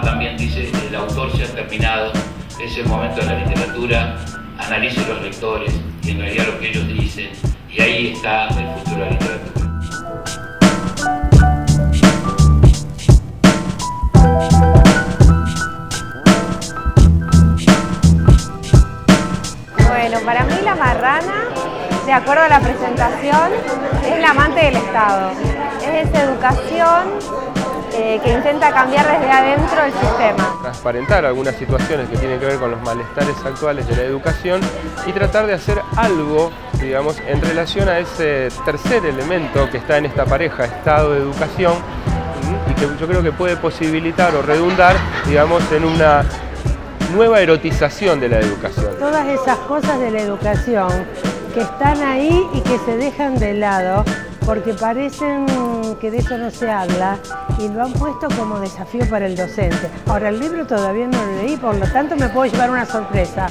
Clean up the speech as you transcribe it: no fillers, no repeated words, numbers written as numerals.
También dice, el autor se ha terminado, es el momento de la literatura, analice los lectores y en realidad lo que ellos dicen, y ahí está el futuro de la literatura. Bueno, para mí La Marrana, de acuerdo a la presentación, es la amante del Estado. Es esa educación que intenta cambiar desde adentro el sistema. Transparentar algunas situaciones que tienen que ver con los malestares actuales de la educación y tratar de hacer algo, digamos, en relación a ese tercer elemento que está en esta pareja, Estado-educación, y que yo creo que puede posibilitar o redundar, digamos, en una nueva erotización de la educación. Todas esas cosas de la educación que están ahí y que se dejan de lado porque parecen que de eso no se habla y lo han puesto como desafío para el docente. Ahora, el libro todavía no lo leí, por lo tanto me puedo llevar una sorpresa.